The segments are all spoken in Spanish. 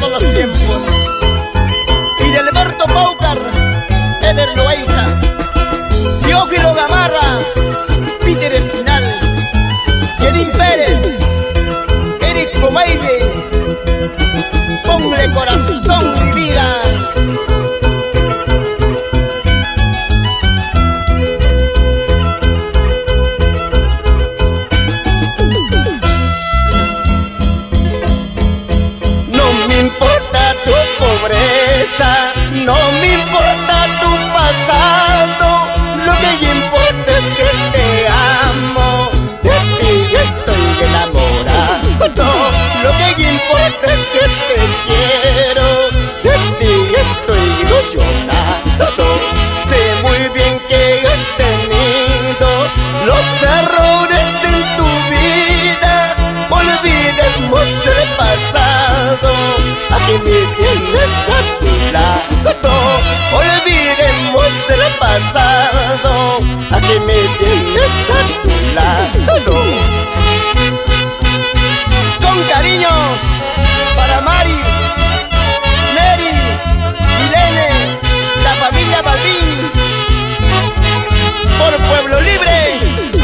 todos los tiempos. Y de Alberto Paucar, Eder Loaiza, Teófilo Gamarra, Peter Espinal, Yerín Pérez, Eric Comaide. Ponle corazón, mi vida. No me importa tu pobreza, no me importa tu pasado, lo que ya importa es que te amo, de ti estoy enamorado, lo que ya importa es que te quiero, de ti estoy ilusionado. Sé muy bien que has tenido los errores en tu vida, olvidemos del pasado, aquí me tienes a tu lado, olvidemos del pasado, aquí me tienes a tu lado. Con cariño para Mari, Mary, Milene, la familia Balbín, por Pueblo Libre,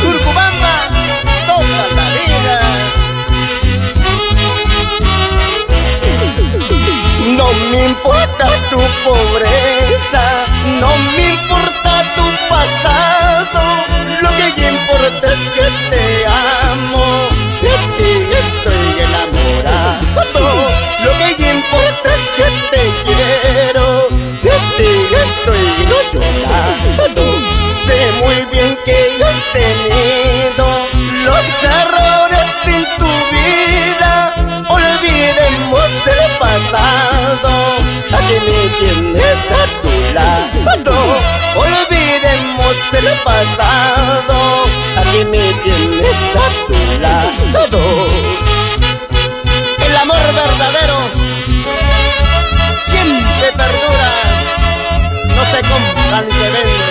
Turcubamba, toda la vida. No me importa tu pobreza, no me importa tu pasado, lo que ya importa es que te amo, de ti estoy enamorado, lo que ya importa es que te quiero, de ti estoy ilusionado. Sé muy bien que has tenido los errores en tu vida, olvidemos del pasado, aquí me tienes a tu lado, olvidemos del pasado, aquí me tienes a tu lado. El amor verdadero siempre perdura, no se compra ni se vende.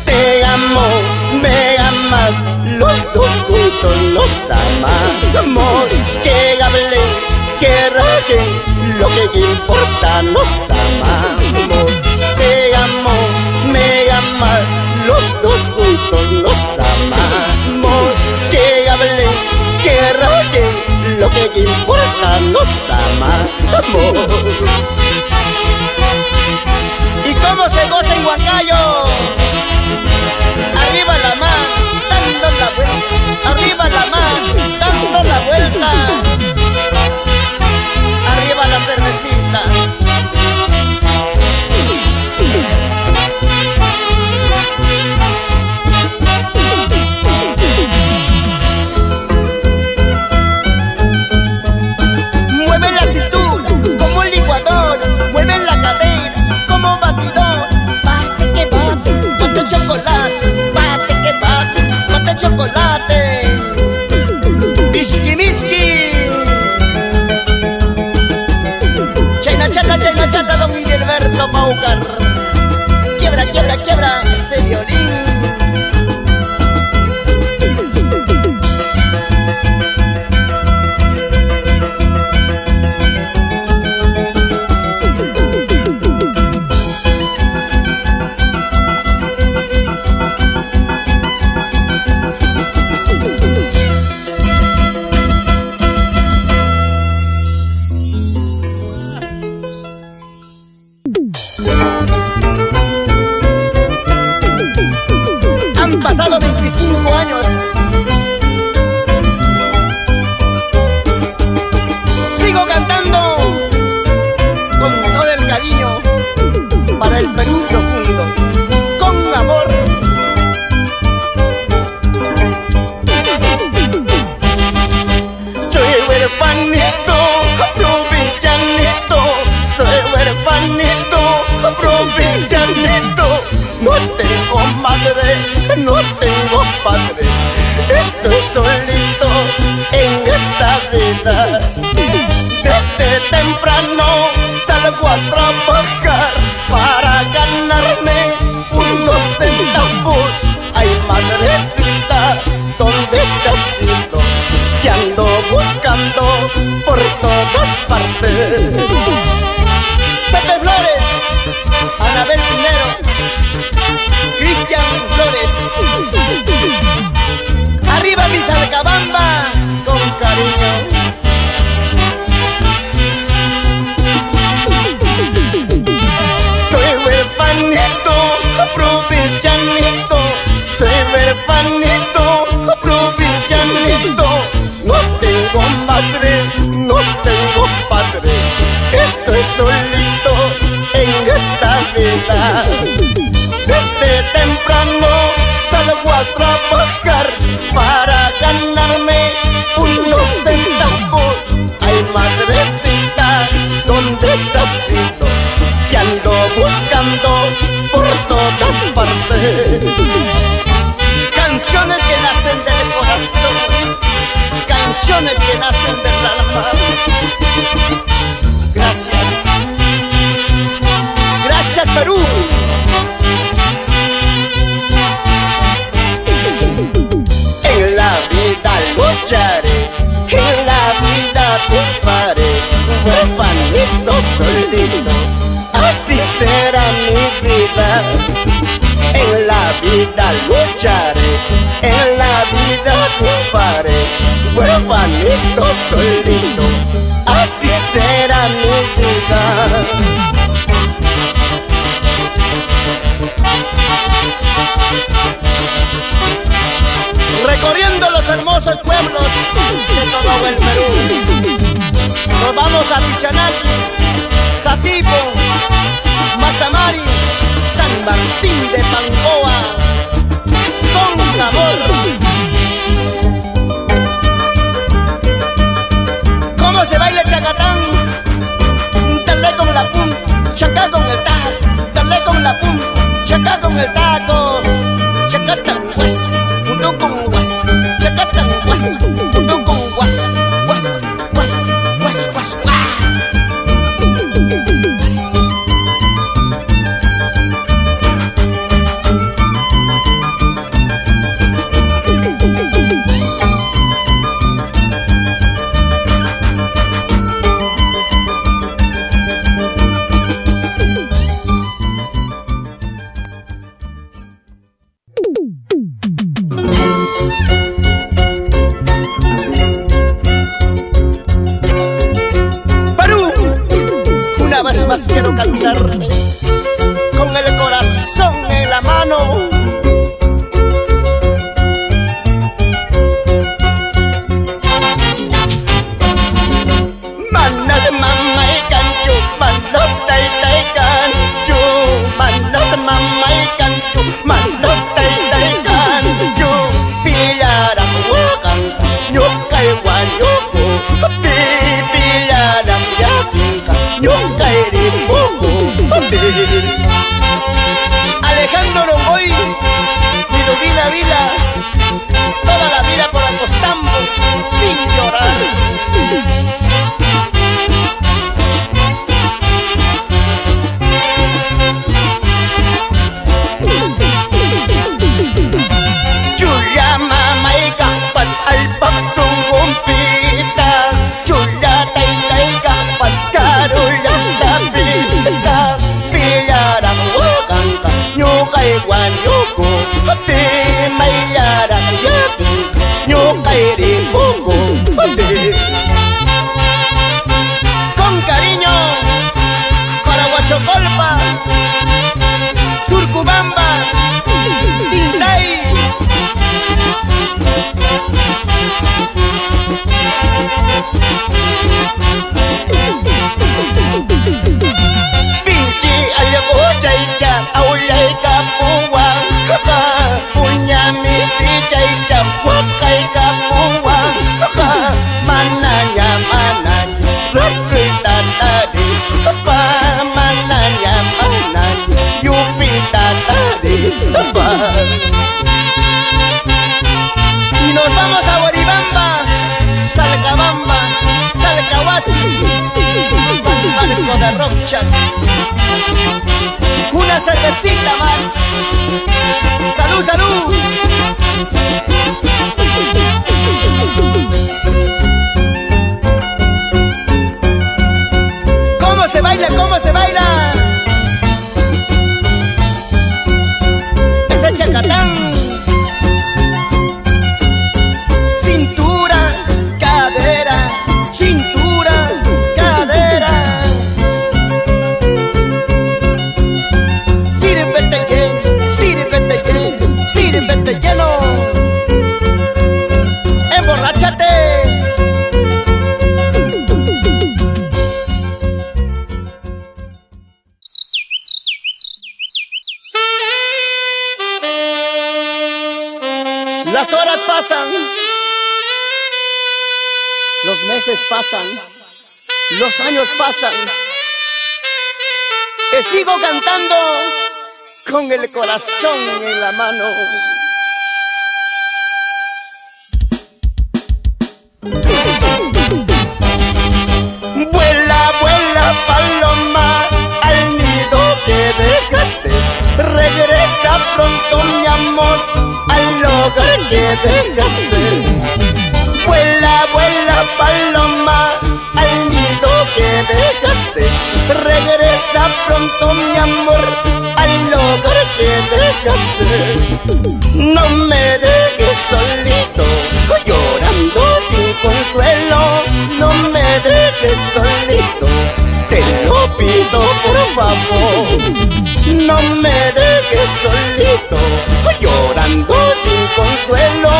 Te amo, me amas, los dos juntos nos amamos. Que hablen, que rajen, lo que importa nos amamos. Te amo, me amas, los dos juntos nos amamos. Que hablen, que rajen, lo que importa nos amamos. ¿Y cómo se goza en Huancayo? Arriba la mar, dando la vuelta. Arriba la mar, dando la vuelta. Arriba la cervecita. Mueve la cintura como un licuador, mueve la cadera como batidor. Bate que bate, bate chocolate, bate que bate, bate chocolate. Miski miski. China chata, don Miguel Alberto Paucar. Quiebra, quiebra, quiebra ese violín. Han pasado 25 años. Sigo cantando con todo el cariño para el Perú profundo, con amor. Soy huerfanito, provincianito, soy huerfanito, provincianito. No tengo madre, no tengo padre, estoy solito en esta vida. Desde temprano salgo a trabajar para ganar Desde temprano salgo a trabajar para ganarme unos centavos. Ay, madrecita, ¿dónde estás ido? Que ando buscando por todas partes. Canciones que nacen del corazón, canciones que nacen del alma. Gracias, gracias Perú. En la vida lucharé, en la vida triunfaré, huerfanito solito, así será mi vida. En la vida lucharé, en la vida triunfaré, huerfanito solito, así será mi vida. Recorriendo los hermosos pueblos de todo el Perú. Nos vamos a Pichanaki, Satipo, Mazamari, San Martín de Pancoa, con amor. ¿Cómo se baila el chacatán? Dale con la pum, chaca con el taco. Dale con la pum, chaca con el taco. Chacatán, pues, junto con guas. Chacatán, pues, junto con guas. Guas, guas, guas, guas, guas. Más quiero cantarte con el corazón en la mano. Manos mamá y cancho, manos tai tai cancho, manos mamá y cancho, manos tai tai cancho. Pillara huacan, ñoca y guayoco, pillara yapica, ñoca y poco. Las horas pasan, los meses pasan, los años pasan, y sigo cantando con el corazón en la mano. Vuela, vuela, paloma, al nido que dejaste. Regresa pronto, mi amor, al hogar que dejaste. Vuela, vuela, paloma, al nido que dejaste. Regresa pronto, mi amor, al hogar que dejaste. No me dejes solito, llorando sin consuelo. No me dejes solito, te lo pido por favor. No me dejes solito, llorando sin consuelo.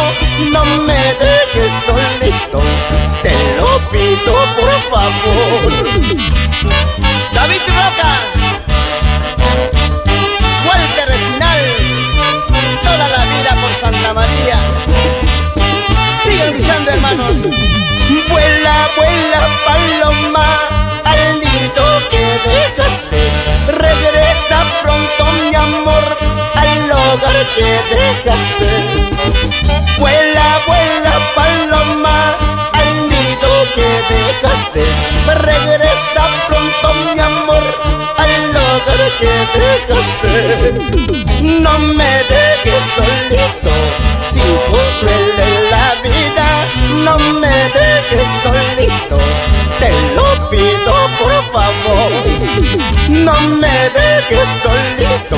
No me dejes solito, te lo pido por favor. David Roca, Walter Espinal, toda la vida por Santa María. Sigan luchando, hermanos. Vuela, vuela, paloma, al nido que dejaste. Regresa pronto, mi amor, al hogar que dejaste. Vuela, vuela, paloma, al nido que dejaste. Regresa pronto, mi amor, al hogar que dejaste. No me dejes solito, sigo cruel en la vida. No me dejes solito, te lo pido por favor. No me dejes solito,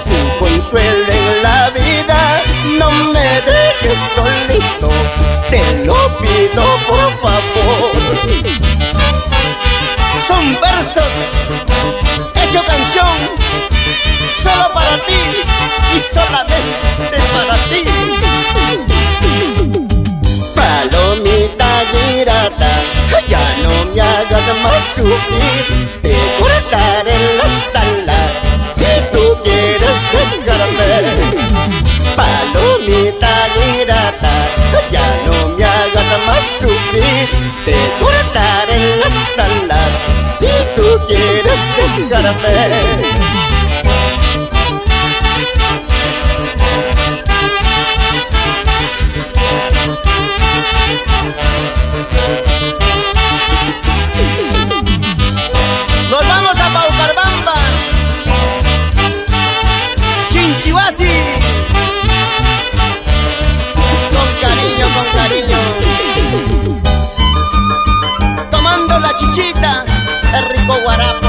sin consuelo en la vida. No me dejes solito, te lo pido por favor. Son versos hecho canción, solo para ti y solamente para ti. Palomita girata, ya no me hagas más sufrir. Te cortaré las alas si tú quieres dejarme. Palomita girata, ya no me hagas más sufrir. Te cortaré las alas si tú quieres dejarme. Nos vamos a Paucarbamba, Chinchihuasi. Con cariño, tomando la chichita, el rico guarapo.